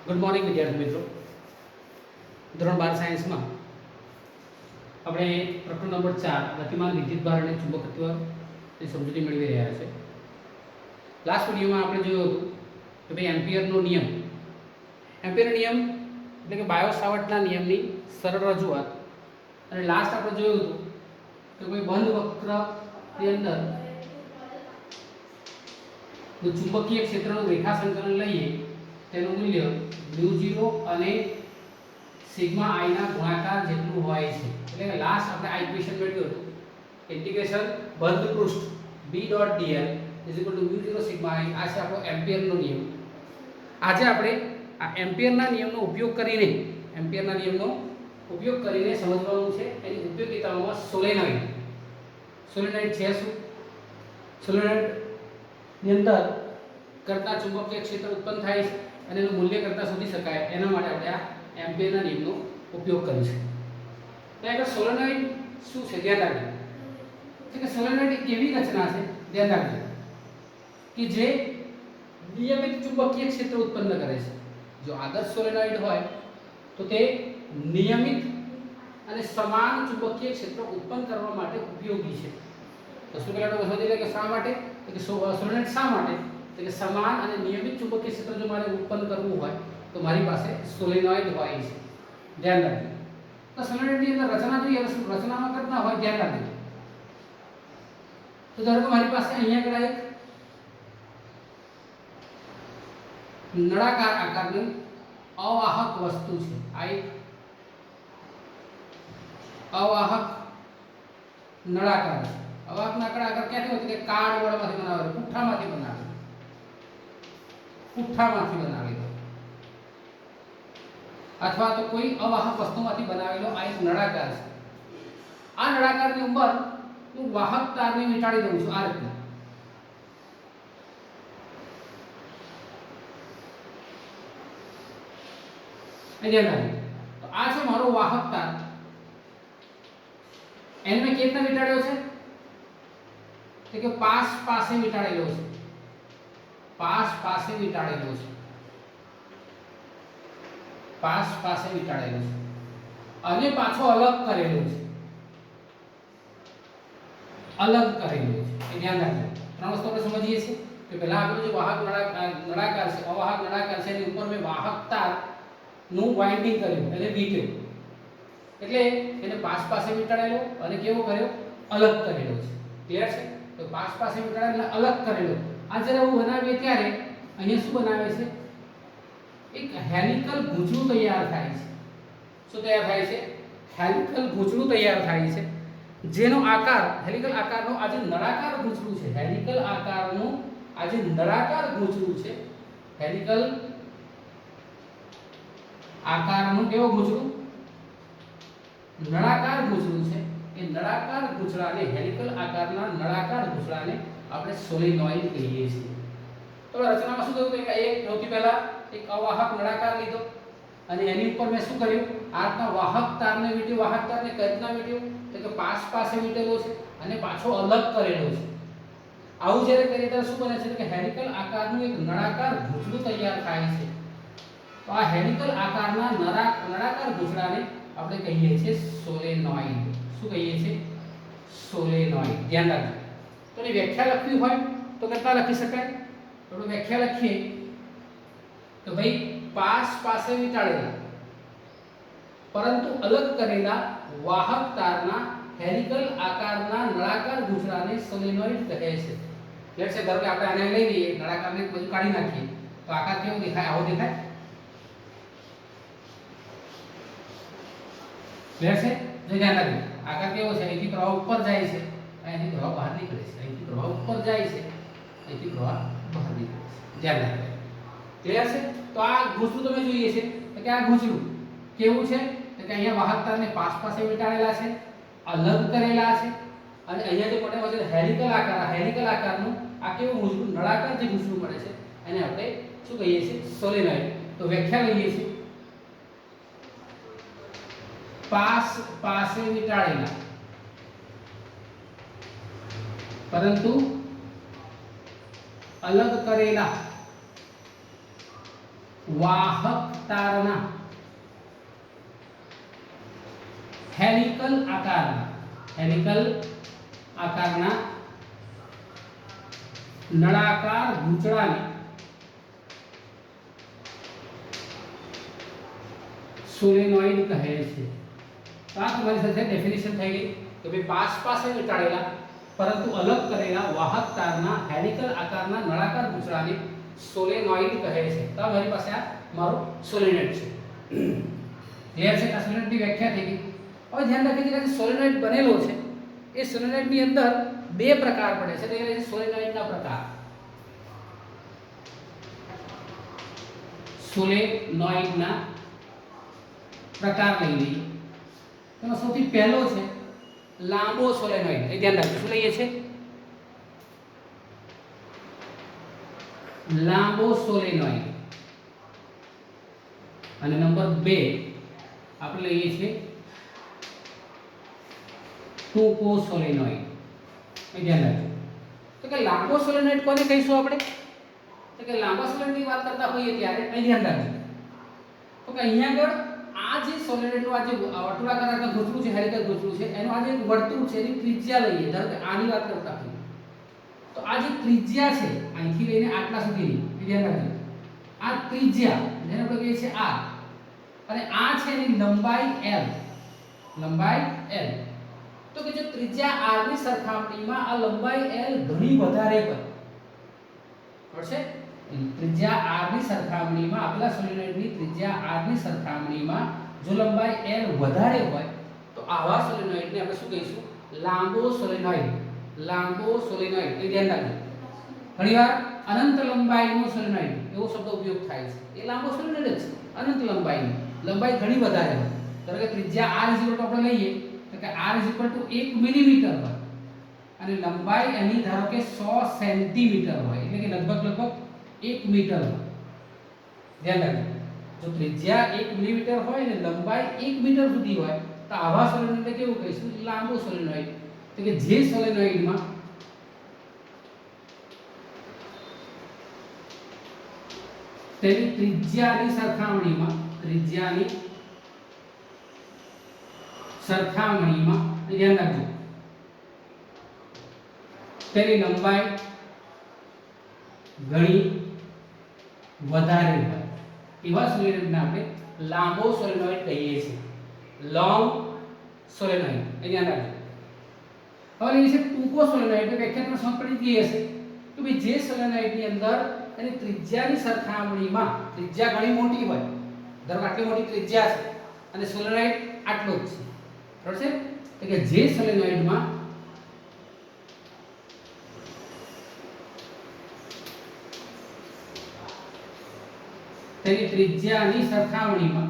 Good morning વિદ્યાર્થી મિત્રો. ધોરણ 12 સાયન્સમાં આપણે પ્રકરણ નંબર 4 ગતિમાન વિદ્યુતભાર અને ચુંબકત્વની સમજૂતી મેળવી રહ્યા છે. લાસ્ટ વિડીયોમાં આપણે જોયું હતું કે ભાઈ એમ્પિયરનો નિયમ એટલે કે બાયો-સાવર્ટના નિયમની સરળ રજૂઆત. અને લાસ્ટ આપણે જોયું હતું કે કોઈ બંધ વક્રની અંદર જો ચુંબકીય ક્ષેત્રનું રેખા સંકલન લઈએ તેનું મૂલ્ય μ0 અને સિગ્મા i ના ગુણાકાર જેટલું હોય છે. એટલે કે લાસ્ટ આપણે આ ઇક્વેશન મેળવ્યું હતું ઇન્ટિગ્રેશન બંધ પૃષ્ઠ b.dl μ0 સિગ્મા i. આ છે આપણો એમ્પિયરનો નિયમ. આજે આપણે આ એમ્પિયરના નિયમનો ઉપયોગ કરીને સમજવાનું છે એની ઉપયોગિતાઓમાં સોલેનોઇડ છે શું? સોલેનોઇડની અંદર કરતા ચુંબકીય ક્ષેત્ર ઉત્પન્ન થાય છે અને એનું મૂલ્ય કરતા શોધી શકાય એના માટે આપણે આ એમ્પિયરના નિયમનો ઉપયોગ કરીશું. તો આગળ સોલેનોઇડ શું છે ધ્યાન રાખજો. કે સોલેનોઇડ એક એવી રચના છે ધ્યાન રાખજો કે જે નિયમિત ચુંબકીય ક્ષેત્ર ઉત્પન્ન કરે છે. જો આદર્શ સોલેનોઇડ હોય તો તે નિયમિત અને સમાન ચુંબકીય ક્ષેત્ર ઉત્પન્ન કરવા માટે ઉપયોગી છે. તો શું પહેલા તો સમજી લે કે શા માટે, કે સોલેનોઇડ શા માટે, કે સમાન અને નિયમિત ચુંબકીય ક્ષેત્ર જો મારે ઉત્પન્ન કરવું હોય તો મારી પાસે સોલેનોઇડ હોય છે. ધ્યાન રાખજો. તો સોલેનોઇડની અંદર રચના જોઈએ, રચનામાં કરતા હોય ધ્યાન રાખજો. તો ધારો કે મારી પાસે અહીંયા આગળ એક નળાકાર આકારની અવાહક વસ્તુ છે. આ એક અવાહક નળાકાર છે. અવાહક નળાકાર ક્યાંથી હોય? કે કાર્ડબોર્ડમાંથી બનાવેલો, પુઠ્ઠામાંથી બનાવેલો અથવા તો કોઈ અવાહક વસ્તુમાંથી બનાવેલો આ એક નળાકાર છે. આ નળાકારની ઉપર હું વાહક તારને વીંટાળી દઉં છું આ રીતે. તો આ છે મારો વાહક તાર. એને મેં કેટલા વીંટાળ્યો છે? કે પાસ પાસે વીંટાળેલો છે. પાસ પાસે વીંટાળેલો છે અને પાછો અલગ કરેલો છે. એ ધ્યાન રાખજો. ત્રણ વસ્તુ આપણે સમજીએ છીએ કે પહેલા આપણે જે વાહક નળાકાર છે, અવાહક નળાકાર છે, એની ઉપર મેં વાહક તાર નું વાઇન્ડિંગ કર્યું એટલે વીંટ્યું. એટલે એને પાસ પાસે વીંટાળેલો અને કેવો કર્યો? અલગ કરેલો છે. ક્લિયર છે? તો પાસ પાસે વીંટાળેલો અલગ કરેલો. આ જ્યારે હું બનાવીએ ત્યારે અહીંયા શું બનાવે છે? એક હેલિકલ ગૂંચળું તૈયાર થાય છે. શું તૈયાર થાય છે? હેલિકલ ગૂંચળું તૈયાર થાય છે, જેનો આકાર હેલિકલ આકારનો આ જે નળાકાર ગૂંચળું છે, હેલિકલ આકારનું આ જે નળાકાર ગૂંચળું છે, હેલિકલ આકારનું કેવો ગૂંચળું? નળાકાર ગૂંચળું છે. એ નળાકાર ગૂંચળાને, હેલિકલ આકારના નળાકાર ગૂંચળાને આપણે સોલેનોઇડ કહીએ છીએ. તો રચનામાં શું થયું કે એક સૌથી પહેલા એક અવાહક નળાકાર લીધો અને એની ઉપર મેં શું કર્યું? આના વાહક તારને વીંટ્યો. વાહક તારને કઈ રીતના વીંટ્યો? તો કે પાસ પાસે વીંટેલો છે અને પાછો અલગ કરેલો છે. આવું જ્યારે કરીએ ત્યારે શું બને છે? કે હેલિકલ આકારનું એક નળાકાર ગૂંચળું તૈયાર થાય છે. તો આ હેલિકલ આકારના નળાકાર ગૂંચળાને આપણે કહીએ છીએ સોલેનોઇડ. શું કહીએ છીએ? સોલેનોઇડ. ધ્યાન રાખજો. તો એની વ્યાખ્યા લખવી હોય તો કેટલા લખી શકાય? તો વ્યાખ્યા લખીએ તો ભાઈ પાસ પાસે વીંટાળેલા પરંતુ અલગ કરેલા વાહક તારના હેલિકલ આકારના નળાકાર ગૂંચળાને સોલેનોઇડ કહે છે. લેટ્સ સે ધારો કે આપણે આને લઈ લઈએ, નળાકારને બધું કાઢી નાખીએ તો આકાર કેવો દેખાય? આવો દેખાય. લેટ્સ સે ધ્યાન રાખજો. આકાર કેવો છે? અહીંથી પ્રવાહ ઉપર જાય છે, અહીંથી પ્રવાહ બહાર નીકળે છે. અહીંથી પ્રવાહ ઉપર જાય છે, અહીંથી પ્રવાહ બહાર નીકળે છે. ધ્યાન રાખજો. ક્લિયર છે? તો આ ગૂંચળું તમે જોઈએ છે કે આ ગૂંચળું કેવું છે? તો કે અહીંયા વાહક તારને પાસ પાસે વીંટાળેલા છે, અલગ કરેલા છે અને અહીંયા જે પડે છે હેલિકલ આકાર. આ હેલિકલ આકારનું આ કેવું ગૂંચળું? નળાકાર જે ગૂંચળું મળે છે એને આપણે શું કહીએ છીએ? સોલેનોઇડ. તો વ્યાખ્યા લઈએ છીએ. પાસ પાસે વીંટાળેલા પરંતુ અલગ કરેલા વાહક તારના હેલિકલ આકારના નળાકાર ગૂંચળાને સોલેનોઇડ કહે છે। તો આ તમારી સાથે ડેફિનેશન થઈ ગઈ કે ભાઈ પાસે વીંટાળેલા પરંતુ અલગ કરેલા વાહક તારના હેલિકલ આકારના નળાકાર ગૂંચળાને સોલેનોઇડ કહે છે। તો મારી પાસે આ મારો સોલેનોઇડ છે। ક્લિયર છે? આ સોલેનોઇડની વ્યાખ્યા થઈ ગઈ। હવે ધ્યાન રાખીએ કે સોલેનોઇડ બનેલો છે એ સોલેનોઇડની અંદર બે પ્રકાર પડે છે। તો એ સોલેનોઇડના પ્રકાર, સોલેનોઇડના પ્રકાર લઈ લઈએ। તેમાં સૌથી પહેલો છે લાંબો સોલેનોઇડ। એ ધ્યાન રાખજો, શું લઈએ છે? લાંબો સોલેનોઇડ। અને નંબર 2 આપણે લઈએ છીએ ટૂંકો સોલેનોઇડ। એ ધ્યાન રાખજો। તો કે લાંબો સોલેનોઇડ કોને કહીશું આપણે? તો કે લાંબા સોલેનોઇડની વાત કરતા હોઈએ ત્યારે અહીં ધ્યાન રાખજો તો કે અહીંયા આગળ આ જે સોલેનોઇડનું આ જે વર્તુળાકાર આકાર ગૂંચળું છે, હેલિકલ ગૂંચળું છે, એનું આ જે વર્તુળ છે એની ત્રિજ્યા લઈએ। ધારો કે આની વાત કરતા હોઈએ તો આ જે ત્રિજ્યા છે અહીંથી લઈને આટલા સુધીની, એ ધ્યાન રાખજો, આ ત્રિજ્યા જેને આપણે કહીએ છીએ r, અને આ છે એની લંબાઈ l, તો કે જો ત્રિજ્યા r ની સરખામણીમાં આ લંબાઈ l ઘણી વધારે હોય, પડશે ત્રિજ્યા r ની સરખામણીમાં આપેલા સોલેનોઇડની ત્રિજ્યા r ની સરખામણીમાં જો લંબાઈ l વધારે હોય તો આવા સોલેનોઇડને આપણે શું કહીશું? લાંબો સોલેનોઇડ। એ ધ્યાન રાખજો। ઘણીવાર અનંત લંબાઈનો સોલેનોઇડ એવો શબ્દ ઉપયોગ થાય છે। એ લાંબો સોલેનોઇડ જ છે, અનંત લંબાઈ ઘણી વધારે હોય। ધારો કે ત્રિજ્યા r આપણે લઈએ તો કે r 1 મિલીમીટર હોય અને લંબાઈ અહીં ધારો કે 100 સેન્ટીમીટર હોય, એટલે કે લગભગ 1 મીટર હોય। ધ્યાન રાખજો, જો ત્રિજ્યા 1 મિલીમીટર હોય અને લંબાઈ 1 મીટર સુધી હોય તો આવા સોલેનોઇડને કેવું કહીશું? લાંબો સોલેનોઇડ। તો કે જે સોલેનોઇડમાં તેની ત્રિજ્યાની સરખામણીમાં ધ્યાન રાખજો તેની લંબાઈ ઘણી વધારે હોય એવા સોલેનોઇડને આપણે લાંબો સોલેનોઇડ કહીએ છીએ। લોંગ સોલેનોઇડ, એ ધ્યાન રાખજો। હવે એ છે ટૂંકો સોલેનોઇડ। વ્યાખ્યામાં સમજ પડી ગઈ હશે કે ભાઈ જે સોલેનોઇડની અંદર એની ત્રિજ્યાની સરખામણીમાં ત્રિજ્યા ઘણી મોટી હોય, ધારો કે આટલી મોટી ત્રિજ્યા છે અને સોલેનોઇડ આટલો જ છે, બરાબર છે? તો કે જે સોલેનોઇડમાં તેની ત્રિજ્યાની સરખામણીમાં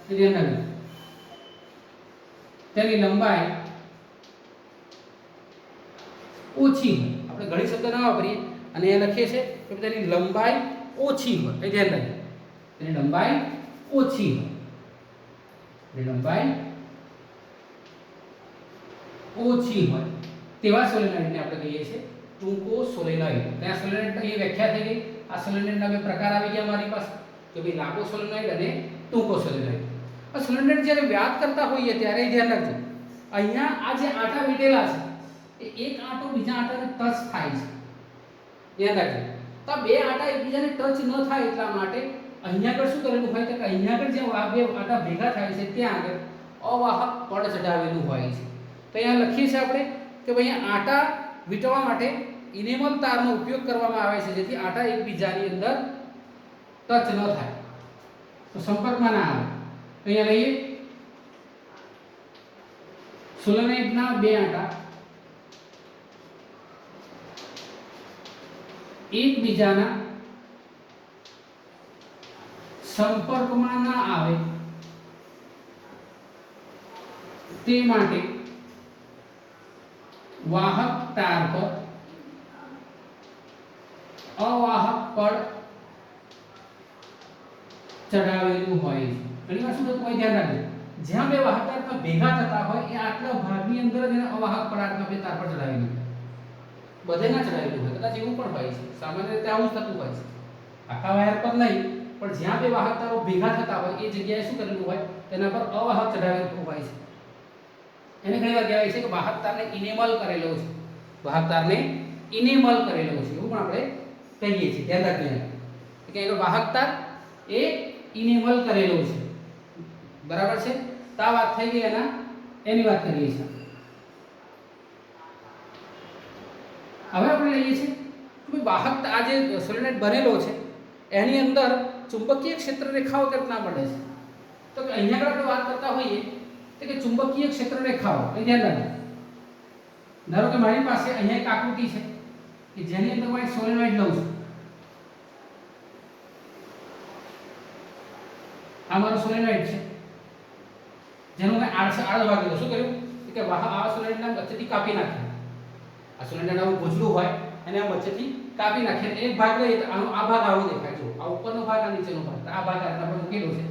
ધ્યાન રાખજો તેની લંબાઈ ઓછી હોય। આપણે ઘણી શબ્દ ના વાપરીએ અને એ લખીએ છીએ કે તેની લંબાઈ ઓછી હોય, એ ધ્યાન રાખજો, તેની લંબાઈ ઓછી હોય તેવા સોલેનોઇડને આપણે કહીએ છીએ ટૂંકો સોલેનોઇડ। ત્યાં સોલેનોઇડની વ્યાખ્યા થઈ ગઈ। આ સોલેનોઇડના બે પ્રકાર આવી ગયા અમારી પાસે કે ભાઈ લાંબો સોલેનોઇડ અને ટૂંકો સોલેનોઇડ। આ સોલેનોઇડ જ્યારે વ્યાત કરતા હોઈએ ત્યારે ધ્યાન રાખજો, અહીંયા આ જે આંટા વીટેલા છે એ એક આંટો બીજા આંટાને ટચ થાય છે, ધ્યાન રાખજો। તો આ બે આંટા એકબીજાને ટચ ન થાય એટલા માટે અહીંયા આગળ શું કરેલું હોય તો કે અહીંયા આગળ જે આ બે આંટા ભેગા થાય છે ત્યાં આગળ અવાહક પડ ચઢાવેલું હોય છે। તો અહીંયા લખીએ છીએ આપણે કે ભાઈ આંટા વીંટવા માટે ઇનેમલ તારનો ઉપયોગ કરવામાં આવે છે જેથી આંટા એકબીજાની અંદર ટચ ન થાય, તો સંપર્કમાં ના આવે। તો અહીંયા લઈએ સોલેનોઇડના બે આંટા એકબીજાના સંપર્કમાં ના આવે તે માટે વાહક તાર પર અવાહક પડ ચઢાવેલું હોય છે। ઘણીવાર શું થતું હોય ધ્યાન રાખજો, જ્યાં બે વાહક તાર ભેગા થતા હોય એ આટલા ભાગની અંદર જ એને અવાહક પડ આટલા બે તાર પર ચઢાવેલું, બધે ના ચડાવેલું હોય, કદાચ એવું પણ હોય છે, સામાન્ય રીતે આવું જ થતું હોય છે, આખા વાયર પર નહીં પણ જ્યાં બે વાહક તારો ભેગા થતા હોય એ જગ્યાએ શું કરેલું હોય, તેના પર અવાહક ચડાવેલું હોય છે. એને ઘણીવાર કહેવાય છે કે વાહક તારને ઇનેમલ કરેલો છે, વાહક તારને ઇનેમલ કરેલો છે, એવું પણ આપણે કહીએ છીએ. ધ્યાન રાખજો કે એનો વાહક તાર એ ઇનેમલ કરેલો છે, બરાબર છે. તો આ વાત થઈ ગઈ એની વાત કરીએ છીએ. હવે આપણે લઈએ છીએ કે વાહક આ જે સોલેનોઇડ બનેલો છે એની અંદર ચુંબકીય ક્ષેત્ર રેખાઓ કેટલા મળે છે. તો કે અહીંયા આગળ આપણે વાત કરતા હોઈએ તો કે ચુંબકીય ક્ષેત્ર રેખાઓ એ ધ્યાન રાખજો. ધારો કે મારી પાસે અહીંયા એક આકૃતિ છે કે જેની અંદર હું સોલેનોઇડ લઉં છું. આ મારો સોલેનોઇડ છે જેનું મેં આડ ભાગ લીધો. શું કર્યું કે આ સોલેનોઇડને વચ્ચેથી કાપી નાખ્યા. આ સોલેનોઇડ આવું ગોચડું હોય એને આમ વચ્ચેથી કાપી નાખીએ. એક ભાગ લઈએ તો આનો આ ભાગ આવો દેખાય. જો આ ઉપરનો ભાગ આ નીચેનો ભાગ, આ ભાગ આપણે મૂકેલો છે.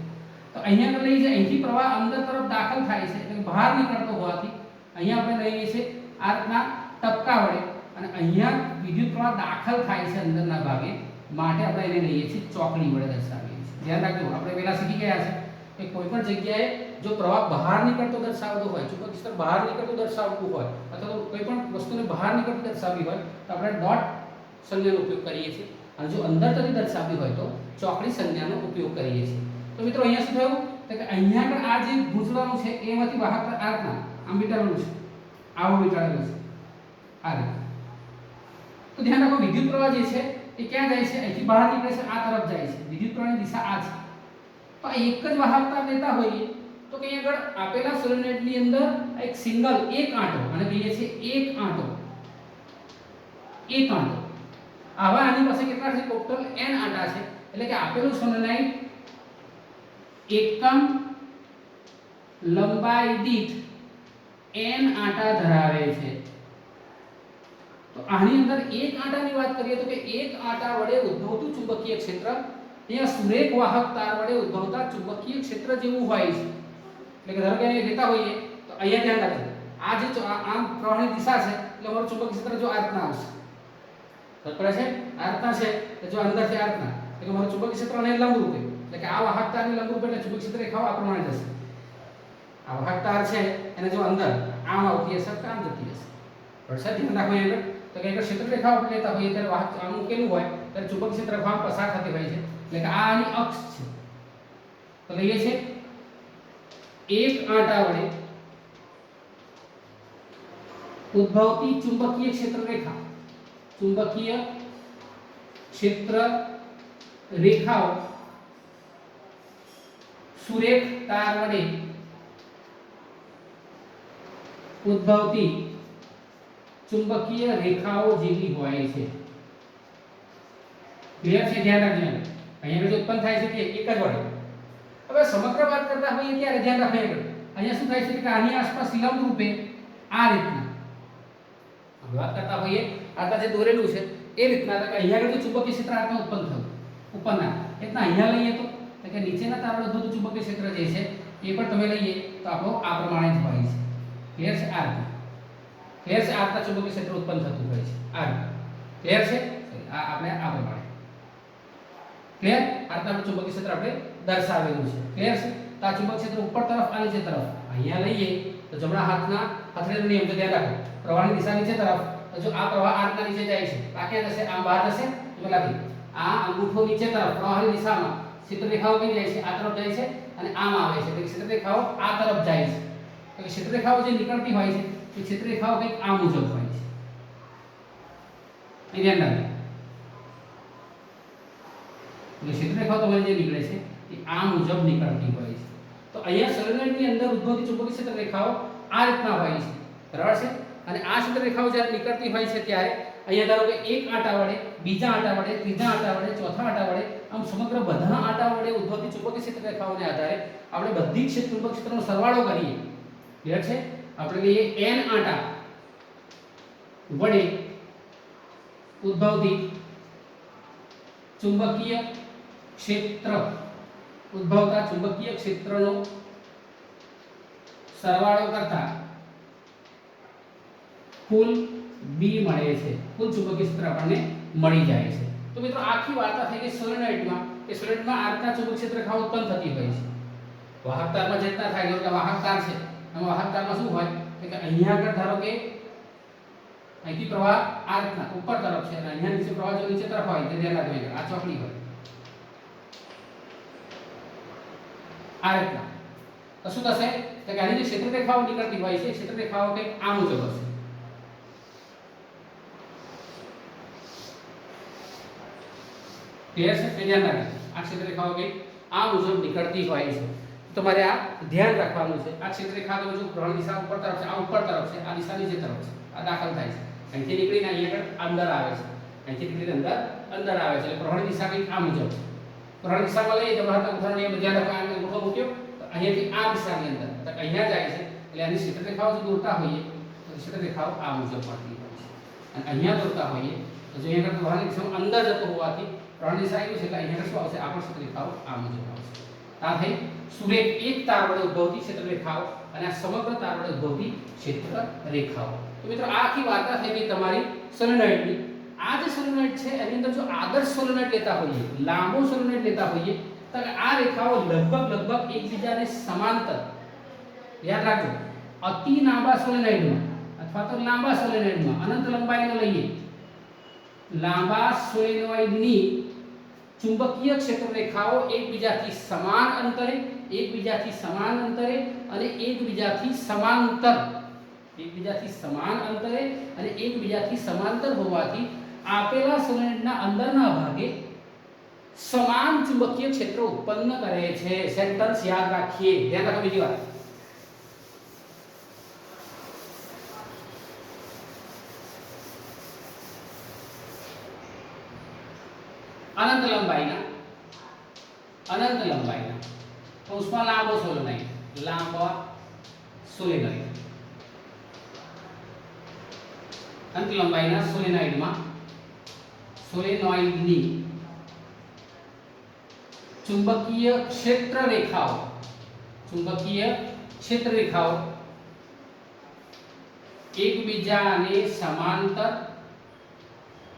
તો અહીંયા આપણે લઈએ છીએ અહીંથી પ્રવાહ અંદર તરફ દાખલ થાય છે એટલે બહાર નીકળતો હોવાથી અહીંયા આપણે લઈએ છીએ આ રીતના ટપકા વડે, અને અહીંયા વિદ્યુત પ્રવાહ દાખલ થાય છે અંદરના ભાગે, માટે આપણે એને લઈએ છીએ ચોકડી વડે દર્શાવીએ છીએ. ધ્યાન રાખજો, આપણે પહેલા શીખી ગયા છે કે કોઈ પણ જગ્યાએ જો પ્રવાહ બહાર નીકળતો દર્શાવતો હોય, ચુંબકીય ક્ષેત્ર બહાર નીકળતો દર્શાવતું હોય અથવા તો કોઈ પણ વસ્તુને બહાર નીકળતી દર્શાવવી હોય તો આપણે ડોટ સંજ્ઞાનો ઉપયોગ કરીએ છીએ, અને જો અંદર તરી દર્શાવવી હોય તો ચોકડી સંજ્ઞાનો ઉપયોગ કરીએ છીએ. તો મિત્રો અહીંયા શું થયું તો કે અહીંયા આગળ આ જે ગૂંચળાનું છે એમાંથી વાહક આ રીતના આમ વીંટાળેલું છે, આવું વીંટાળેલું છે આ રીતે. તો ધ્યાન રાખો વિદ્યુત પ્રવાહ જે છે એ ક્યાં જાય છે, અહીંથી બહાર નીકળે છે, આ તરફ જાય છે. વિદ્યુત પ્રવાહની દિશા આ છે. તો એક જ વાહકતા લેતા હોઈએ તો કે અહીં આગળ આપેલા સોલેનોઇડની અંદર એક સિંગલ એક આંટો, અને કહીએ છીએ એક આંટો આવા આની પાસે કેટલા છે, ટોટલ n આંટા છે. એટલે કે આપેલું સોલેનોઇડ એકમ લંબાઈ દીઠ n આંટા ધરાવે છે. તો આની અંદર એક આંટાની વાત કરીએ તો કે એક આંટા વડે ઉદ્ભવતું ચુંબકીય ક્ષેત્ર અહીંયા સુરેખ વાહક તાર વડે ઉદ્ભવતા ચુંબકીય ક્ષેત્ર જેવું હોય છે. એટલે કે ધારો કે અહીંયા લેતા હોઈએ તો અહીંયા ધ્યાન રાખજો, આ જે આમ પ્રવાહની દિશા છે એટલે અમારું ચુંબકીય ક્ષેત્ર જો આ રીતના આવશે, બરાબર છે, આ રીતના છે. તો જો અંદરથી આ રીતના એટલે મારું ચુંબકીય ક્ષેત્રને લંબરૂપે, એટલે કે આ વાહક તારની લંબરૂપે એટલે ચુંબકીય ક્ષેત્ર રેખાઓ આ પ્રમાણે જશે. આ વાહક તાર છે એને જો અંદર આમ આવતી હશે તો આમ જતી હશે, બરાબર છે. ધ્યાન રાખો અહીંયા તો કે ક્ષેત્ર રેખાઓ આપણે લેતા હોઈએ ત્યારે વાહક આમ મૂકેલું હોય ત્યારે ચુંબકીય ક્ષેત્ર રેખાઓ પસાર થતી હોય છે. એટલે કે આ આની અક્ષ છે. તો લઈએ છે એક આંટા વડે ઉદ્ભવતી ચુંબકીય ક્ષેત્ર રેખા, ચુંબકીય ક્ષેત્ર રેખાઓ સુરેખ તાર વડે ઉદ્ભવતી ચુંબકીય રેખાઓ જેવી હોય છે. ક્લિયર છે? ધ્યાન રાખજો. અહીંયા જે ઉત્પન્ન થાય છે તે એક જ વડે. હવે સમગ્ર વાત કરતા હોઈએ ત્યારે ધ્યાન રાખજો, અહીંયા શું થાય છે કે આની આસપાસ લંબ રૂપે આ રીતના વાત કરતા હોઈએ, આ જે દોરેલું છે એ રીતના કે અહીંયા આગળ ચુંબકીય ક્ષેત્ર આટલું ઉત્પન્ન થયું ઉપરના એટલા અહીંયા લઈએ તો કે નીચેના તાર વડે બધું ચુંબકીય ક્ષેત્ર જે છે એ પણ તમે લઈએ તો આપણો આ પ્રમાણે જ હોય છે. ક્લિયર છે? આ રીતે ક્લિયર છે? આ ચુંબકીય ક્ષેત્ર ઉત્પન્ન થતું હોય છે આ રીતે. ક્લિયર છે? આ આપણે આ પ્રમાણે ક્લિયર આટલા ચુંબકીય ક્ષેત્ર આપણે દર્શાવેલું છે. ક્લિયર છે? તો આ ચુંબકીય ક્ષેત્ર ઉપર તરફ આ નીચે તરફ અહીંયા લઈએ તો જમણા હાથના હથેળીનો નિયમ તો ધ્યાન રાખો, પ્રવાહની દિશા નીચે તરફ. તો જો આ પ્રવાહ આ રીતના નીચે જાય છે આ ક્યાં જશે, આમ બહાર જશે. તો લખી આ અંગૂઠો નીચે તરફ પ્રવાહની દિશામાં ક્ષેત્ર રેખાઓ કઈ જાય છે, આ તરફ જાય છે અને આમ આવે છે. એટલે ક્ષેત્ર રેખાઓ આ તરફ જાય છે. તો ક્ષેત્ર રેખાઓ જે નીકળતી હોય છે એ ક્ષેત્ર રેખાઓ કંઈક આ મુજબ હોય છે. અહીં ધ્યાન રાખજો. એટલે ક્ષેત્ર રેખાઓ તમારી જે નીકળે છે એ આ મુજબ નીકળતી હોય છે. તો અહીંયા સોલેનોઇડની અંદર ઉદ્ભવતી ચુંબકીય ક્ષેત્ર રેખાઓ આ રીતના હોય છે, બરાબર છે. અને આ ક્ષેત્ર રેખાઓ જ્યારે નીકળતી હોય છે ત્યારે અહીંયા ધારો કે એક આંટા વડે, બીજા આંટા વડે, ત્રીજા આંટા વડે, ચોથા આંટા વડે, આમ સમગ્ર બધા આંટા વડે ઉદ્ભવતી ચુંબકીય ક્ષેત્ર રેખાઓને આધારે આપણે બધી ચુંબકીય ક્ષેત્રનો સરવાળો કરીએ. ક્લિયર છે? આપણે લઈએ n આંટા વડે ઉદ્ભવતી ચુંબકીય ક્ષેત્ર, ઉદ્ભવતા ચુંબકીય ક્ષેત્રનો સરવાળો કરતા કુલ બી મળે છે, કુલ ચુંબકીય ક્ષેત્ર આપણને મળી જાય છે. તો મિત્રો આખી વાર્તા થઈ ગઈ સોલેનોઇડમાં કે સોલેનોઇડમાં આ રીતના ચુંબકીય ક્ષેત્ર રેખાઓ ઉત્પન્ન થતી હોય છે. વાહક તારમાં જે રીતના થાય કે વાહક તાર છે, એમાં વાહક તારમાં શું હોય કે અહીંયા આગળ ધારો કે અહીંથી પ્રવાહ આ રીતના ઉપર તરફ છે અને અહીંયા નીચે પ્રવાહ જો નીચે તરફ હોય તે ધ્યાન રાખજો. આ ચોકડી હોય આ રીતના, તો શું થશે કે આની જે ક્ષેત્ર રેખાઓ નીકળતી હોય છે, ક્ષેત્ર રેખાઓ કંઈક આ મુજબ હશે. ક્લિયર છે? ધ્યાન રાખજો. આ ક્ષેત્ર રેખાઓ કંઈક આ મુજબ નીકળતી હોય છે. તમારે આ ધ્યાન રાખવાનું છે. આ ક્ષેત્ર રેખા તો જો ગ્રહણ દિશા ઉપર તરફ છે, આ ઉપર તરફ છે, આ દિશા નીચે તરફ છે, આ દાખલ થાય છે. અહીંથી નીકળીને અહીંયા આગળ અંદર આવે છે, અહીંથી નીકળીને અંદર આવે છે. એટલે પ્રવાહની દિશા કંઈક આ મુજબ છે. પ્રવાહની દિશામાં લઈએ તો મહત્તમ ઉદાહરણ એ ધ્યાન રાખવા આને ગોઠવો મૂક્યો તો અહીંયાથી આ દિશાની અંદર તો અહીંયા જાય છે. એટલે આની ક્ષેત્ર રેખાઓ જો દોરતા હોઈએ તો ક્ષેત્ર રેખાઓ આ મુજબ મળતી હોય છે. અને અહીંયા દોરતા હોઈએ તો જો અહીંયા આગળ પ્રવાહની દિશામાં અંદર જતો હોવાથી પ્રવાહની દિશા આવી છે એટલે અહીંયા શું આવશે? આ પણ ક્ષેત્ર રેખાઓ આ મુજબ આવશે. આ થઈ સુરેખ એક તાર વડે ઉદ્ભવતી ક્ષેત્ર રેખાઓ અને આ સમગ્ર તાર વડે ઉદ્ભવતી ક્ષેત્ર રેખાઓ. તો મિત્રો આ આખી વાર્તા થઈ ગઈ તમારી સોલેનોઇડની. આ જે સોલેનોઇડ છે એની અંદર જો આદર્શ સોલેનોઇડ લેતા હોઈએ, લાંબો સોલેનોઇડ લેતા હોઈએ તો આ રેખાઓ લગભગ એકબીજાને સમાંતર, યાદ રાખજો, અતિ લાંબા સોલેનોઇડમાં અથવા તો લાંબા સોલેનોઇડમાં અનંત લંબાઈનો લઈએ, લાંબા સોલેનોઇડની ચુંબકીય ક્ષેત્ર રેખાઓ એકબીજાથી સમાન અંતરે અને એકબીજાથી સમાંતર હોવાથી આપેલા સોલેનોઇડના અંદરના ભાગે સમાન ચુંબકીય ક્ષેત્ર ઉત્પન્ન કરે છે. સેન્ટેન્સ યાદ રાખીએ. ધ્યાન રાખો. બીજી વાત, અનંત લંબાઈના કૌંસમાં લાંબો સોલેનોઇડ અનંત લંબાઈના સોલેનોઇડની ચુંબકીય ક્ષેત્ર રેખાઓ એકબીજાને સમાંતર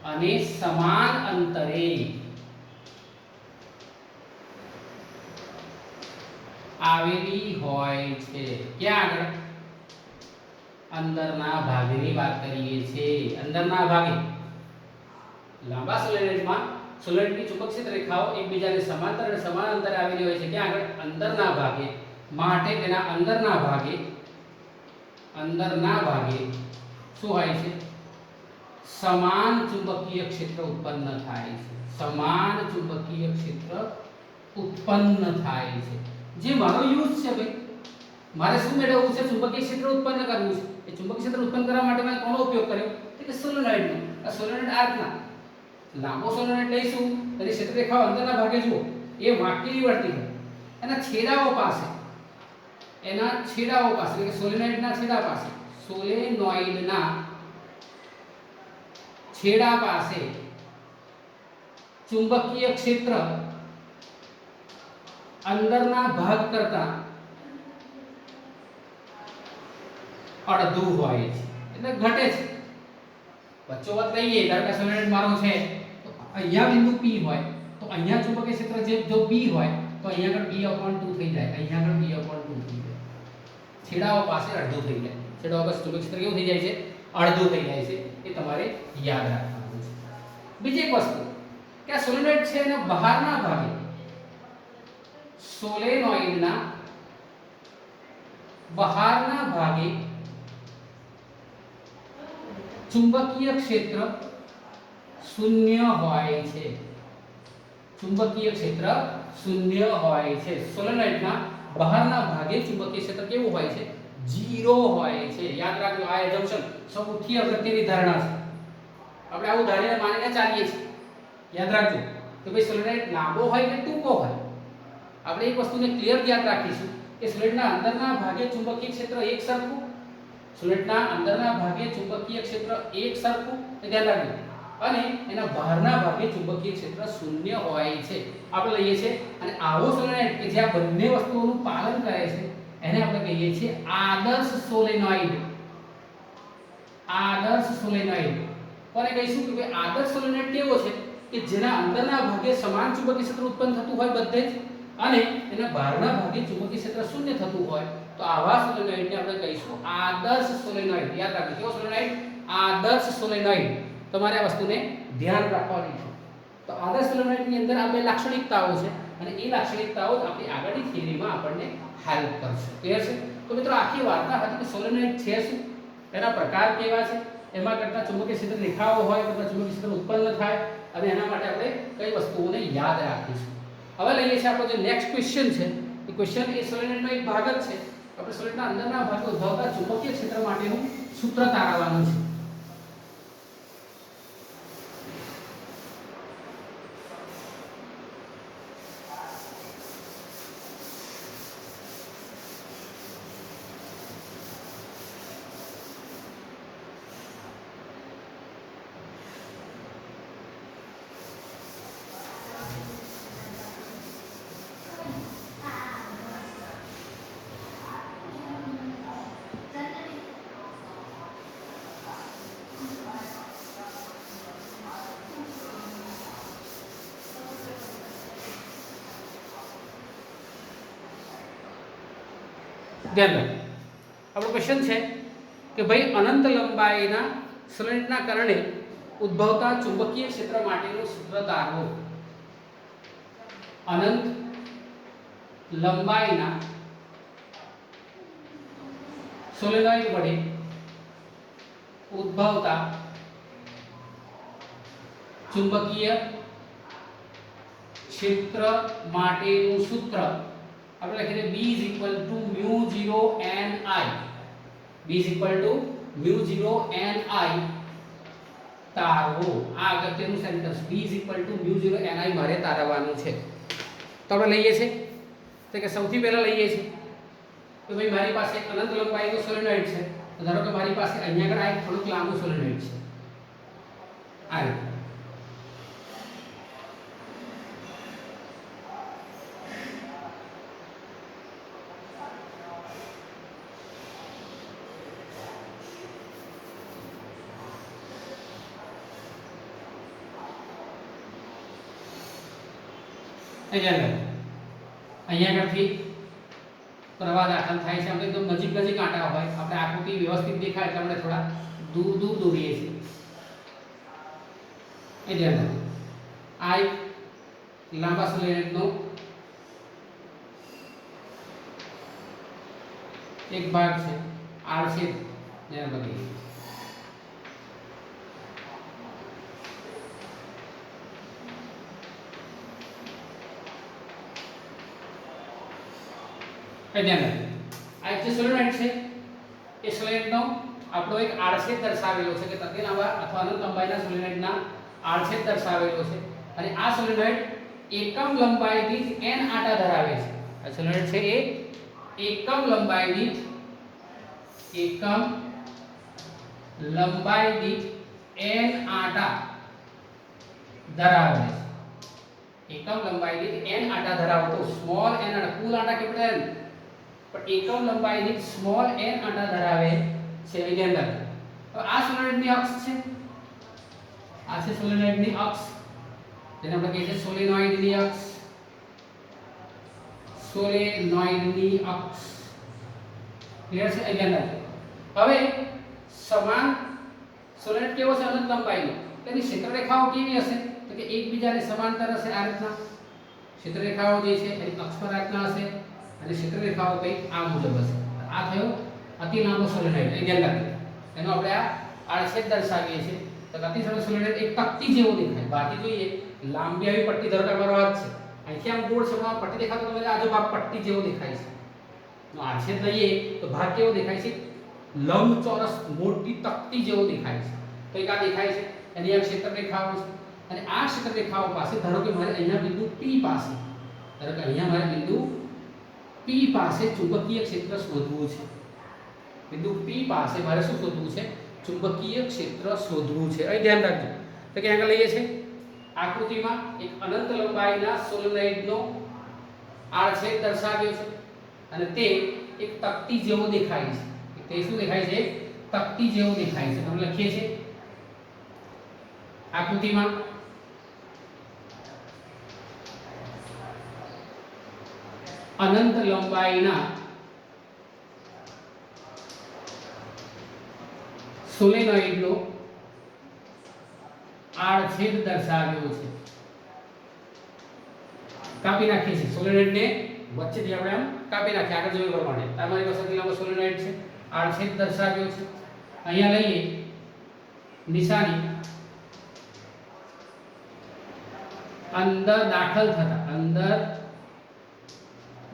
અને સમાન અંતરે આવેલી હોય છે. ક્યાં આગળ? અંદરના ભાગની વાત કરીએ છીએ. અંદરના ભાગે લાંબા સોલેનોઇડની ચુંબકીય ક્ષેત્ર રેખાઓ એકબીજાને સમાંતર અને સમાન અંતરે આવેલી હોય છે. ક્યાં આગળ? અંદરના ભાગે. માટે તેના અંદરના ભાગે શું હોય છે? સમાન ચુંબકીય ક્ષેત્ર ઉત્પન્ન થાય છે. જે મારો યુઝ છે ભાઈ, મારે શું મેળવવું છે? ચુંબકીય ક્ષેત્ર ઉત્પન્ન કરવું છે. એ ચુંબકીય ક્ષેત્ર ઉત્પન્ન કરવા માટે મેં કોનો ઉપયોગ કર્યો? કે સોલેનોઇડનો. આ સોલેનોઇડ આ રીતના લાંબો સોલેનોઇડ લઈશું તો ક્ષેત્ર રેખાઓ અંદરના ભાગે જુઓ એ વાંકી વર્તી હોય. એના છેડાઓ પાસે એટલે કે સોલેનોઇડના છેડા પાસે ચુંબકીય ક્ષેત્ર અંદરના ભાગ કરતા અડધું હોય છે, એટલે ઘટે છે. વચ્ચોવચ લઈએ, ધારો કે સોલેનોઇડ મારો છે તો અહીંયા બિંદુ P હોય તો અહીંયા ચુંબકીય ક્ષેત્ર જો B હોય તો અહીંયા આગળ B/2 થઈ જાય, અહીંયા આગળ B/2 થઈ જાય. છેડાઓ પાસે અડધું થઈ જાય. છેડાઓ પાસે ચુંબકીય ક્ષેત્ર કેવું થઈ જાય છે? અડધું થઈ જાય છે. એ તમારે યાદ રાખવાનું છે. બીજી એક વસ્તુ કે આ સોલેનોઇડ છે એના બહારના ભાગે સોલેનોઇડના બહારના ભાગે ચુંબકીય ક્ષેત્ર શૂન્ય હોય છે. સોલેનોઇડના બહારના ભાગે ચુંબકીય ક્ષેત્ર કેવું હોય છે? 0 હોય છે. યાદ રાખજો, આ એઝમ્પશન સૌથી અગત્યની ધારણા છે. આપણે આવું ધારીને માનીને ચાલીએ છીએ. યાદ રાખજો કે ભાઈ સોલેનોઇડ લાંબો હોય કે ટૂંકો હોય, આપણે એક વસ્તુને ક્લિયર યાદ રાખીશું કે સોલેનોઇડના અંદરના ભાગે ચુંબકીય ક્ષેત્ર એકસરખું, ધ્યાન રાખજો, અને એના બહારના ભાગે ચુંબકીય ક્ષેત્ર શૂન્ય હોય છે. આપણે લઈએ છીએ અને આવો સોલેનોઇડ કે જે આ બંને વસ્તુઓનું પાલન કરે છે એને આપણે કહીએ છીએ આદર્શ સોલેનોઇડ. આદર્શ સોલેનોઇડ. કોને કહીશું કે ભાઈ આદર્શ સોલેનોઇડ કેવો છે કે જેના અંદરના ભાગે સમાન ચુંબકીય ક્ષેત્ર ઉત્પન્ન થતું હોય બધે જ અને એના બહારના ભાગે ચુંબકીય ક્ષેત્ર શૂન્ય થતું હોય તો આવા સોલેનોઇડને આપણે કહીશું આદર્શ સોલેનોઇડ. યાદ રાખજો કેવો સોલેનોઇડ? આદર્શ સોલેનોઇડ. તમારે આ વસ્તુને ધ્યાન રાખવાની છે. તો આદર્શ સોલેનોઇડની અંદર આ બે લાક્ષણિકતાઓ છે અને એ લાક્ષણિકતાઓ જ આપણી આગળની થિયરીમાં આપણને હેલ્પ કરશે. ક્લિયર છે? તો મિત્રો આખી વાર્તા હતી કે સોલેનોઇડ છે શું, એના પ્રકાર કેવા છે, એમાં કેટલા ચુંબકીય ક્ષેત્ર રેખાઓ હોય, કેટલા ચુંબકીય ક્ષેત્ર ઉત્પન્ન થાય અને એના માટે આપણે કઈ વસ્તુઓને યાદ રાખીશું. હવે લઈએ છીએ આપણો જે નેક્સ્ટ ક્વેશ્ચન છે. એ ક્વેશ્ચન એ સોલેનોઇડનો એક ભાગ જ છે. આપણે સોલેનોઇડના અંદરના ભાગે ઉદ્ભવતા ચુંબકીય ક્ષેત્ર માટેનું સૂત્ર તારવવાનું છે. ધ્યાન રાખો. આપણો ક્વેશ્ચન છે કે ભાઈ અનંત લંબાઈના સોલેનોઇડના કારણે ઉદ્ભવતા ચુંબકીય ક્ષેત્ર માટેનું સૂત્ર તારવો. અનંત લંબાઈના સોલેનોઇડ વડે ઉદ્ભવતા ચુંબકીય ક્ષેત્ર માટેનું સૂત્ર આપણે લખીએ B = μ0 ni. B = μ0 ni તારવો. આ અગત્યનું સેન્ટેન્સ B = μ0 ni મારે તારવવાનું છે. તો આપણે લઈએ છીએ તો કે સૌથી પહેલા લઈએ છીએ તો ભાઈ મારી પાસે એક અનંત લંબાઈનો સોલેનોઇડ છે. તો ધારો કે મારી પાસે અહીંયા આગળ આ એક થોડુંક લાંબુ સોલેનોઇડ છે. આ રીતે અહીંયા આગળથી પ્રવાહ દાખલ થાય છે. આપણે એકદમ નજીક નજીક આંટા હોય, આપણે આકૃતિ વ્યવસ્થિત દેખાય એટલે આપણે થોડા દૂર દૂર દોરીએ છીએ. એ ધ્યાન રાખો. આ એક લાંબા સોલેનોઇડનો એક ભાગ છે, આડછેદ જેને બદલીએ. આ એક જે સોલેનોઇડ છે એ સોલેનોઇડનો આપણો એક આડછેદ દર્શાવેલો છે કે તદ્દન આવા અથવા અનંત લંબાઈના સોલેનોઇડના આડછેદ દર્શાવેલો છે અને આ સોલેનોઇડ એકમ લંબાઈ દીઠ n આંટા ધરાવે છે. આ સોલેનોઇડ છે એ એકમ લંબાઈ દીઠ n આંટા ધરાવે છે. એકમ લંબાઈ દીઠ n આંટા ધરાવતો સ્મોલ n આંટા, કુલ આંટા કેપિટલ N પણ એકમ લંબાઈ દીઠ સ્મોલ n આંટા ધરાવે છે. એની અંદર તો આ સોલેનોઇડની અક્ષ છે. આ છે સોલેનોઇડની અક્ષ જેને આપણે કહીએ છીએ સોલેનોઇડની અક્ષ. સોલેનોઇડની અક્ષ ક્લિયર છે? એની અંદર હવે સમાન સોલેનોઇડ કેવો છે? અનંત લંબાઈનો. તેની ક્ષેત્ર રેખાઓ કેવી હશે? તો કે એકબીજાને સમાંતર હશે. આ રીતના ક્ષેત્ર રેખાઓ જે છે એની અક્ષ પર રાખના હશે અને ક્ષેત્ર રેખાઓ કંઈક આ મુજબ હશે. આ થયો અતિ લાંબો સોલેનોઇડ. એ ધ્યાન રાખજો. એનો આપણે આ આડછેદ દર્શાવીએ છીએ. તો અતિ લાંબો સોલેનોઇડ એક તકતી જેવો દેખાય. બહારથી જોઈએ લાંબી આવી પટ્ટી ધરો તમારો હાથ છે, અહીંથી આમ ગોળ છે, પટ્ટી દેખાતો તમને આજો ભાગ પટ્ટી જેવો દેખાય છે. નો આડછેદ લઈએ તો ભાગ કેવો દેખાય છે? લંબચોરસ મોટી તકતી જેવો દેખાય છે. તો એક આ દેખાય છે, એની આ ક્ષેત્ર રેખાઓ છે અને આ ક્ષેત્ર રેખાઓ પાસે ધારો કે મારે અહીંયા બિંદુ P પાસે, ધારો કે અહીંયા મારે બિંદુ P પાસે ચુંબકીય ક્ષેત્ર શોધવું છે. બિંદુ P પાસે મારે શું શોધવું છે? ચુંબકીય ક્ષેત્ર શોધવું છે. અહીં ધ્યાન રાખજો. તો કે આગળ લઈએ છે આકૃતિમાં એક અનંત લંબાઈના સોલેનોઇડનો આડછેદ દર્શાવ્યો છે અને તે એક તકતી જેવો દેખાય છે. તે શું દેખાય છે? તકતી જેવો દેખાય છે. તમે લખીએ છીએ આકૃતિમાં અનંત લંબાઈના સોલેનોઇડનો આડછેદ દર્શાવ્યો છે. કાપી નાખીએ છીએ સોલેનોઇડને વચ્ચેથી આપણે આમ કાપી નાખીએ આગળ જોયું પ્રમાણે. તમારી પાસે કેટલા સોલેનોઇડ છે, આડછેદ દર્શાવ્યો છે. અહીંયા લઈએ નિશાની અંદર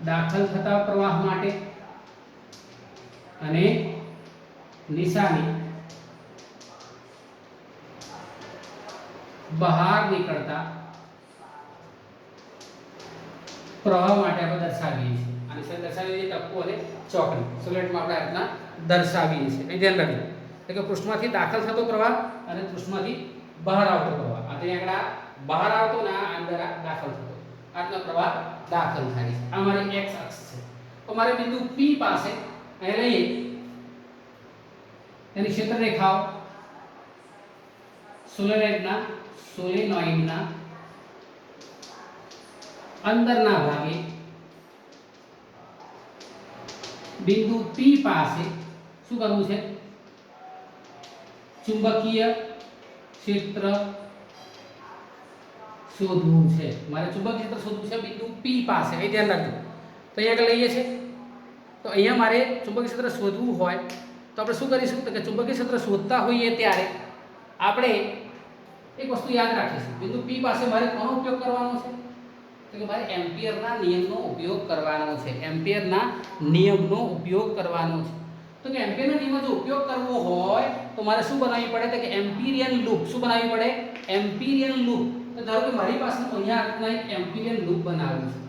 દાખલ થતા પ્રવાહ માટે અને નિશાની બહાર નીકળતા પ્રવાહ માટે આપણે દર્શાવીએ છીએ. આની સાથે દર્શાવીએ છીએ ટપકું અને ચોકડી. સોલેટમાં આપણે આ રીતના દર્શાવીએ છીએ. અહીં ધ્યાન રાખજો એટલે કે પૃષ્ઠમાંથી દાખલ થતો પ્રવાહ અને પૃષ્ઠમાંથી બહાર આવતો પ્રવાહ. આ ત્યાં આગળ બહાર આવતો ને અંદર દાખલ થતો આટલો પ્રવાહ દાખલ થાય છે. આ મારી x અક્ષ છે. તો મારે બિંદુ P પાસે અહીં લઈએ એની ક્ષેત્ર રેખાઓ સોલેનોઇડના અંદરના ભાગે બિંદુ P પાસે શું કરવું છે? ચુંબકીય ક્ષેત્ર શોધવું છે. મારે ચુંબકીય ક્ષેત્ર શોધવું છે બિંદુ P પાસે. એ ધ્યાન રાખજો. તો અહીંયા આગળ લઈએ છે. તો અહીંયા મારે ચુંબકીય ક્ષેત્ર શોધવું હોય તો આપણે શું કરીશું? તો કે ચુંબકીય ક્ષેત્ર શોધતા હોઈએ ત્યારે આપણે એક વસ્તુ યાદ રાખીશું. બિંદુ P પાસે મારે કોનો ઉપયોગ કરવાનો છે? તો કે મારે એમ્પિયરના નિયમનો ઉપયોગ કરવાનો છે. એમ્પિયરના નિયમનો ઉપયોગ કરવાનો છે. તો કે એમ્પિયરના નિયમનો જો ઉપયોગ કરવો હોય તો મારે શું બનાવવી પડે? તો કે એમ્પિરિયન લૂપ. શું બનાવવી પડે? એમ્પિરિયન લૂપ. તો ધારો કે મારી પાસે અહીંયા આટલા એક એમ્પિરિયન લૂપ બનાવ્યું છે.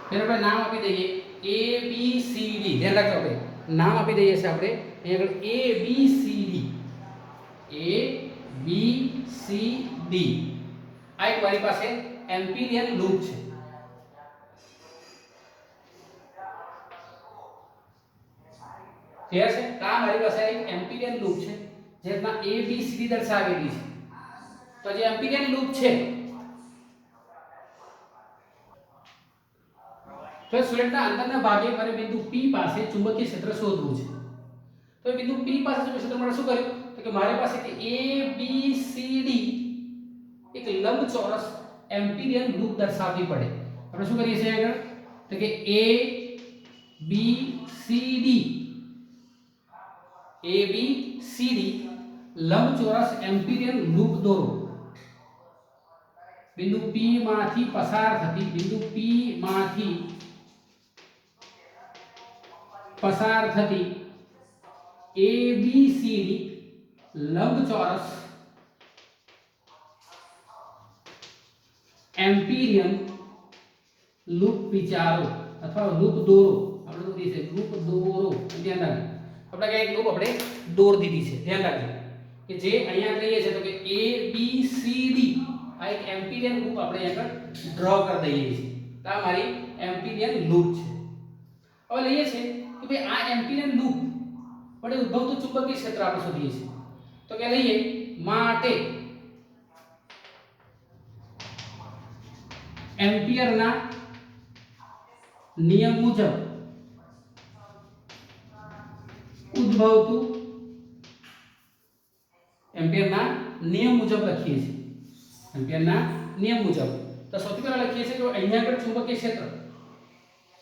फिर આપણે નામ આપી દઈએ A B C D. ધ્યાન રાખજો આપણે નામ આપી દઈએ છે આપણે અહીંયા આગળ A B C D. A B C D. આ એક મારી પાસે એમ્પિરિયન લૂપ છે. ક્લિયર છે? આ મારી પાસે એક એમ્પિરિયન લૂપ છે જેમાં A B C D દર્શાવેલી છે. તો જે એમ્પિરિયન લૂપ છે તો સોલેટના અંદરના ભાગે મારે બિંદુ P પાસે ચુંબકીય ક્ષેત્ર શોધવું છે. તો બિંદુ P પાસે ચુંબકીય ક્ષેત્ર માટે શું કર્યું? તો કે મારી પાસે કે A B C D એક લંબચોરસ એમ્પિરિયન લૂપ દર્શાવવી પડે. આપણે શું કરીએ છીએ આગળ? તો કે A B C D લંબચોરસ એમ્પિરિયન લૂપ દોરો. બિંદુ P માંથી પસાર થતી ABCD લંબચોરસ એમ્પિરિયન લૂપ વિચારો અથવા લૂપ દોરો. આપણે શું કહીએ છીએ? લૂપ દોરો. ધ્યાન રાખજો આપણે કઈ એક લૂપ આપણે દોર દીધી છે. ધ્યાન રાખજો કે જે અહીંયા કહીએ છીએ તો કે ABCD આ એક એમ્પિરિયન લૂપ આપણે આગળ ડ્રો કરી દઈએ છીએ. તો આ મારી એમ્પિરિયન લૂપ છે. હવે લઈએ છે કે ભાઈ આ એમ્પિરિયન લૂપ વડે ઉદ્ભવતું ચુંબકીય ક્ષેત્ર આપણે શોધીએ છીએ. તો કે લઈએ માટે એમ્પિયરના નિયમ મુજબ ઉદ્ભવતું એમ્પિયરના નિયમ મુજબ લખીએ છીએ. એમ્પિયરના નિયમ મુજબ તો સૌથી પહેલા લખીએ છીએ કે અહીંયા આગળ ચુંબકીય ક્ષેત્ર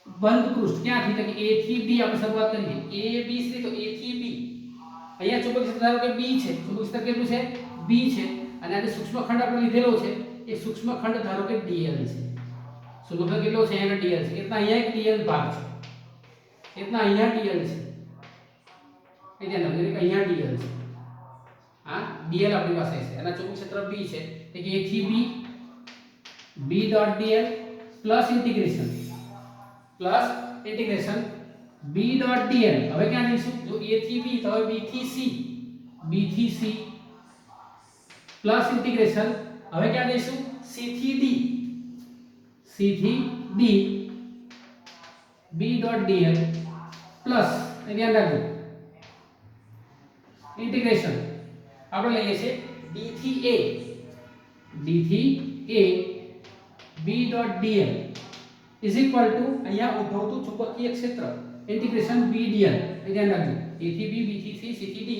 બંધ પૃષ્ઠ ક્યાંથી? તો કે A થી B આપણે શરૂઆત કરીએ. A B C તો A થી B. અહીંયા ચુંબકીય ક્ષેત્ર ધારો કે B છે. ચુંબકીય ક્ષેત્ર કેટલું છે? B છે. અને આ જે સૂક્ષ્મખંડ આપણે લીધેલો છે એ સૂક્ષ્મખંડ ધારો કે dl છે. સૂક્ષ્મખંડ કેટલો છે? અહીંયા dl છે. એટલા અહીંયા એક dl ભાગ છે. એટલા અહીંયા dl છે. એ ધ્યાન રાખજો કે અહીંયા dl છે. આ dl આપણી પાસે છે. અને ચુંબકીય ક્ષેત્ર B છે એટલે કે A થી B B.dl plus integration B.dl. હવે ક્યાં જઈશું? જો A થી B તો હવે B થી C પ્લસ ઇન્ટિગ્રેશન હવે ક્યાં જઈશું? C થી D C થી D B dot dl plus ધ્યાન રાખજો ઇન્ટિગ્રેશન આપણે લઈએ છીએ D થી A B dot dl is equal to અહીંયા ઉદ્ભવતું ચુંબકીય ક્ષેત્ર ઇન્ટિગ્રેશન B dl ધ્યાન રાખજો A થી B B થી C C થી D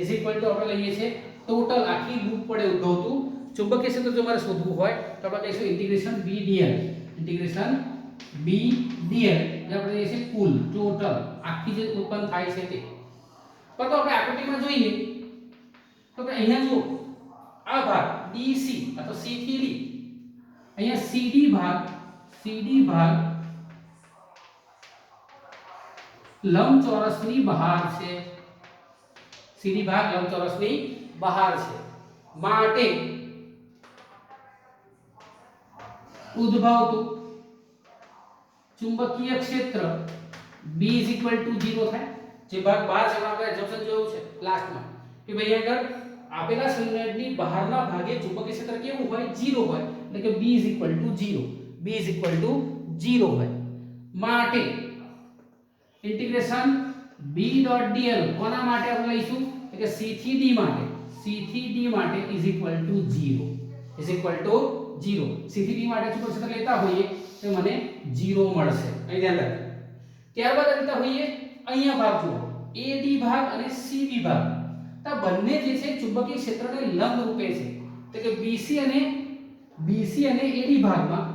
ઇઝ ઇક્વલ ટુ આપણે લઈએ છીએ ટોટલ આખી લૂપ પડે ઉદ્ભવતું ચુંબકીય ક્ષેત્ર જો મારે શોધવું હોય તો આપણે કહીશું integration B dl integration B dl જે આપણે લઈએ છીએ કુલ ટોટલ આખી જે ઉત્પન્ન થાય છે તે પરંતુ આપણે આકૃતિમાં જોઈએ તો કે અહીંયા જુઓ આ ભાગ DC અથવા C થી D અહીંયા CD ભાગ લંબચોરસની બહાર છે CD ભાગ લંબચોરસની બહાર છે માટે ઉદ્ભવતું ચુંબકીય ક્ષેત્ર B = 0 થાય જે ભાગ બહાર છે આપણે એક્ઝામ્પલ જોયું છે લાસ્ટમાં કે ભાઈ આગળ આપેલા સોલિનોઇડની બહારના ભાગે ચુંબકીય ક્ષેત્ર કેવું હોય 0 હોય એટલે કે B = 0 હોય માટે ઇન્ટિગ્રેશન B ડોટ dl કોના માટે આપણે લઈશું એટલે કે C થી D માટે = 0 C થી D માટે ચુંબકીય ક્ષેત્ર લેતા હોઈએ તો મને 0 મળશે અહીં ધ્યાન રાખજો ત્યારબાદ લેતા હોઈએ અહીંયા ભાગ જુઓ AD ભાગ અને CB ભાગ તો બંને જે છે ચુંબકીય ક્ષેત્રને લંબ રૂપે છે એટલે કે BC અને AD ભાગમાં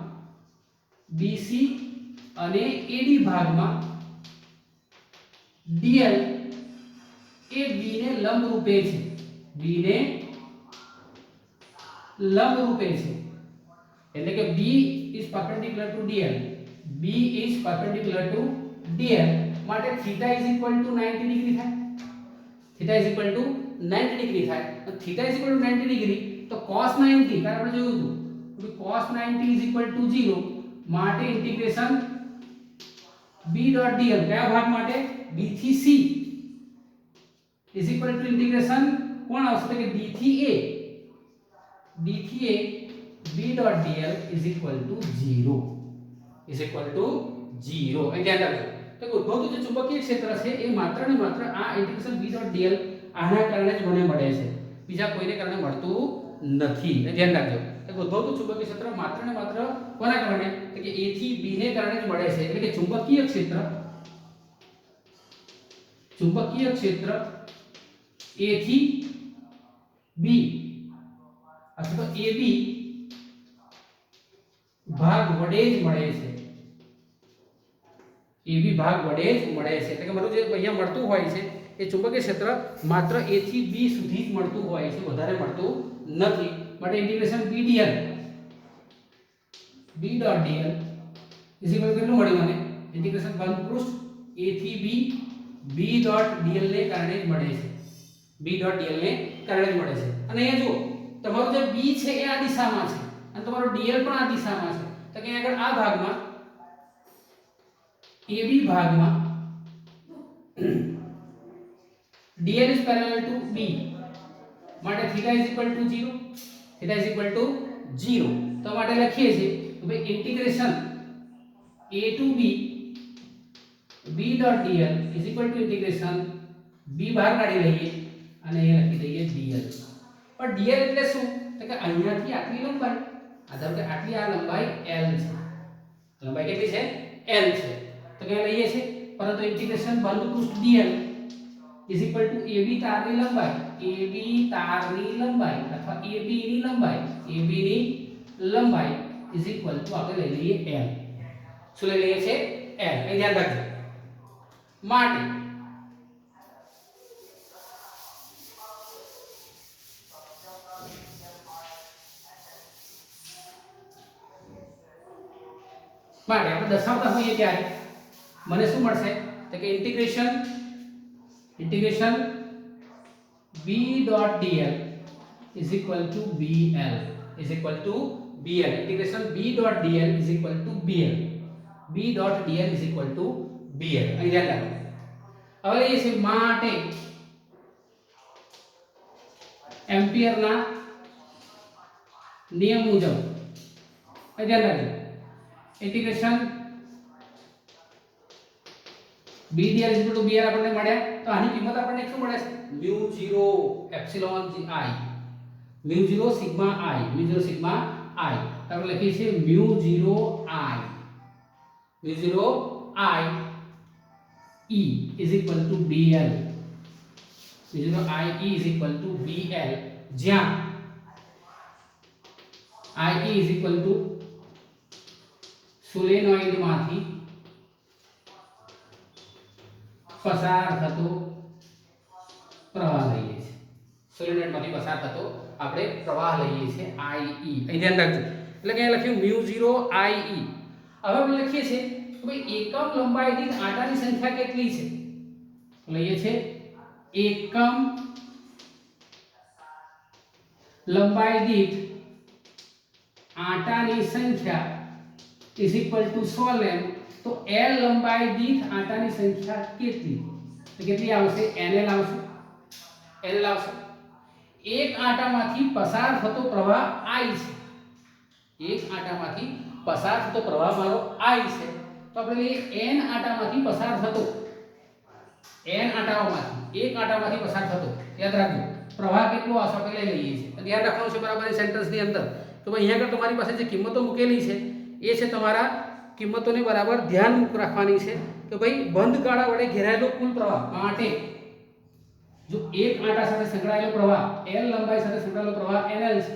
dl એ B ને લંબ રૂપે છે એટલે કે B is perpendicular to dl માટે theta is equal to 90 degree થાય theta is equal to 90 degree થાય અને theta is equal to 90 degree તો cos 90 કારણ આપણે જોયું હતું કે cos 90 is equal to 0 માટે ઇન્ટિગ્રેશન B ડોટ dl કયા ભાગ માટે B થી C is equal to integration કોણ આવશે કે D થી A B dot dl is equal to 0 અહીં ધ્યાન રાખજો તો ઉદ્ભવતું જે ચુંબકીય ક્ષેત્ર છે એ માત્ર ને માત્ર આ ઇન્ટિગ્રેશન B ડોટ dl આના કારણે જ મને મળે છે બીજા કોઈને કારણે મળતું નથી ધ્યાન રાખજો તો ઉદ્ભવતું ચુંબકીય ક્ષેત્ર માત્ર ને માત્ર કોના કારણે તો કે A થી B ને કારણે જ મળે છે એટલે કે ચુંબકીય ક્ષેત્ર A થી B અથવા તો AB ભાગ વડે જ મળે છે AB ભાગ વડે જ મળે છે એટલે કે મારું જે અહીંયા મળતું હોય છે એ ચુંબકીય ક્ષેત્ર માત્ર A થી B સુધી જ મળતું હોય છે વધારે મળતું નથી માટે ઇન્ટિગ્રેશન B ડોટ dl કેટલું મળ્યું મને ઇન્ટિગ્રેશન બંધ પૃષ્ઠ A થી B ડોટ dl ને કારણે જ મળે છે અને અહીંયા જુઓ તમારું જે B છે એ આ દિશામાં છે અને તમારો dl પણ આ દિશામાં છે તો કે આગળ આ ભાગમાં AB ભાગમાં dl is parallel to B માટે theta is equal to 0 તો માટે લખીએ છીએ કે ભાઈ integration A to B dot dl is equal to integration B બહાર કાઢી લઈએ અને અહીંયા લખી દઈએ dl પણ dl એટલે શું તો કે અહીંયાથી આટલી લંબાઈ ધારો કે આટલી આ લંબાઈ L છે લંબાઈ કેટલી છે L છે તો કે લઈએ છે પરંતુ ઇન્ટિગ્રેશન બંધ પૃષ્ઠ dl is equal to AB તારની લંબાઈ અથવા AB ની લંબાઈ is equal to આપણે લઈ લઈએ L શું લઈ લઈએ છે L અહીં ધ્યાન રાખજો માટે આપણે દર્શાવતા હોઈએ ત્યારે મને શું મળશે તો કે integration B dot dl is equal to BL integration B dot dl is equal to BL અહીં ધ્યાન રાખો હવે લઈએ છીએ માટે એમ્પિયરના નિયમ મુજબ અહીં ધ્યાન રાખજો ઇન્ટિગ્રેશન BdL = BL આપણને મળ્યા તો આની કિંમત આપણને શું મળે છે mu0 epsilon i mu0 sigma i mu0 sigma i આપણે લખીએ છીએ mu0 i e is equal to BL mu0 i e is equal to BL જ્યાં i e is equal to solenoid માંથી પસાર થતો પ્રવાહ લઈએ છીએ સોલેનોઇડ માંથી પસાર થતો આપણે પ્રવાહ લઈએ છીએ ie અહીં ધ્યાન રાખજો એટલે કે અહીં લખ્યું mu0 ie હવે આપણે લખીએ છીએ કે ભાઈ એકમ લંબાઈ દીઠ આંટાની સંખ્યા કેટલી છે લઈએ છીએ એકમ લંબાઈ દીઠ આંટાની સંખ્યા is equal to 100 લેમ તો L લંબાઈ દીઠ આંટાની સંખ્યા કેટલી તો કેટલી આવશે NL આવશે NL આવશે એક આંટામાંથી પસાર થતો પ્રવાહ I છે એક આંટામાંથી પસાર થતો પ્રવાહ મારો I છે તો આપણે લઈએ N આંટામાંથી પસાર થતો N આંટાઓમાંથી એક આંટામાંથી પસાર થતો યાદ રાખજો પ્રવાહ કેટલો આવશે આપણે લઈ લઈએ છીએ ધ્યાન રાખવાનું છે બરાબર સેન્ટેન્સ ની અંદર તો અહીંયા આગળ તમારી પાસે જે કિંમતો મૂકેલી છે એ છે તમારા કિંમતોને બરાબર ધ્યાન રાખવાની છે કે ભાઈ બંધ ગાળા વડે ઘેરાયેલો કુલ પ્રવાહ માટે જો એક આંટા સાથે સંકળાયેલો પ્રવાહ L લંબાઈ સાથે સંકળાયેલો પ્રવાહ NL છે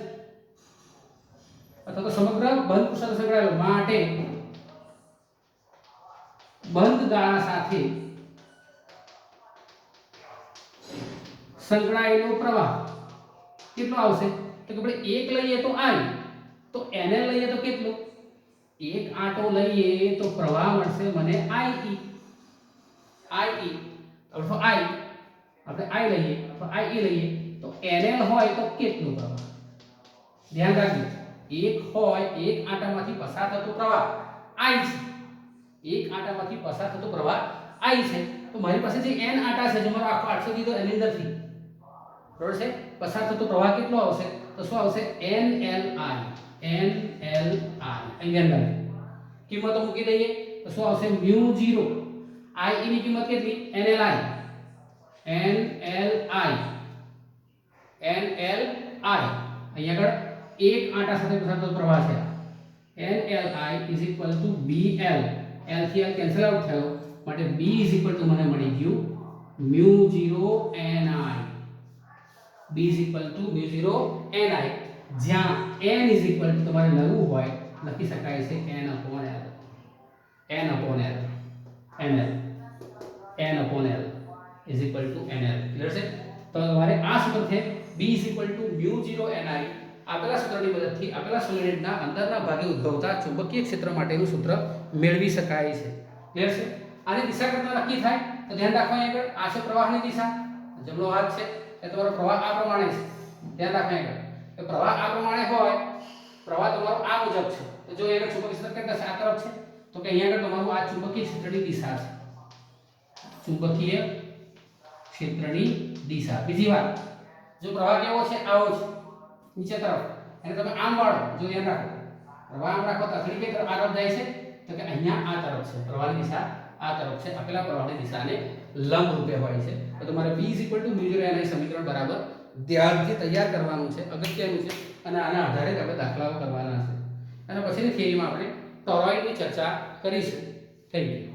અથવા તો સમગ્ર બંધ સાથે સંકળાયેલો માટે બંધ ગાળા સાથે સંકળાયેલો પ્રવાહ કેટલો આવશે તો કે આપણે એક લઈએ તો I તો NL લઈએ તો કેટલો એક આંટો લઈએ તો પ્રવાહ મળશે મને ie અથવા આપણે I લઈએ તો ie લઈએ તો NL હોય તો કેટલો પ્રવાહ ધ્યાન રાખજો એક હોય એક આંટામાંથી પસાર થતો પ્રવાહ I છે એક આંટામાંથી પસાર થતો પ્રવાહ I છે તો મારી પાસે જે n આંટા છે જે મારો આખો 800 દીધો એની અંદરથી બરોબર છે પસાર થતો પ્રવાહ કેટલો આવશે તો શું આવશે NLI અહીંયા અંદર કિંમતો મૂકી દઈએ તો શું આવશે mu0 ie ની કિંમત કેટલી NLI અહીંયા આગળ એક આંટા સાથે પસાર થતો પ્રવાહ છે NLI = BL L થી L કેન્સલ આઉટ થયો માટે B = મને મળી ગયું mu0 ni B = mu0 ni જ્યાં n = તમારે લખવું હોય લખી શકાય છે n/L NL ક્લિયર છે તો તમારે આ સૂત્ર છે B = mu0 ni આપેલા સૂત્રની મદદથી આપેલા સોલિડના અંદરના ભાગે ઉદ્ભવતા ચુંબકીય ક્ષેત્ર માટેનું સૂત્ર મેળવી શકાય છે ક્લિયર છે આની દિશા કરતા નક્કી થાય તો ધ્યાન રાખવાનું આગળ આ છે પ્રવાહની દિશા જમણો હાથ છે એ તમારો પ્રવાહ આ પ્રમાણે છે ધ્યાન રાખવાનું આગળ કે પ્રવાહ આ પ્રમાણે હોય પ્રવાહ તમારો આ મુજબ છે તો જો એનો ચુંબકીય ક્ષેત્ર કેટલા છે આ તરફ છે તો કે અહીંયા આગળ તમારું આ ચુંબકીય ક્ષેત્રની દિશા છે ચુંબકીય ક્ષેત્રની દિશા બીજી વાત જો પ્રવાહ કેવો છે આવો છે નીચે તરફ અને તમે આમ વાળો જો ધ્યાન રાખો પ્રવાહ આમ રાખો તો અથડી કઈ તરફ આ તરફ જાય છે તો કે અહીંયા આ તરફ છે પ્રવાહની દિશા આ તરફ છે આપેલા પ્રવાહની દિશાને લંબ રૂપે હોય છે તો તમારે B = mu0 ni સમીકરણ બરાબર ધ્યાનથી તૈયાર કરવાનું છે અગત્યનું છે અને આના આધારે આપણે દાખલાઓ કરવાના છે અને પછીની થિયરીમાં આપણે ટોરોઇડની ચર્ચા કરીશું થેન્ક યુ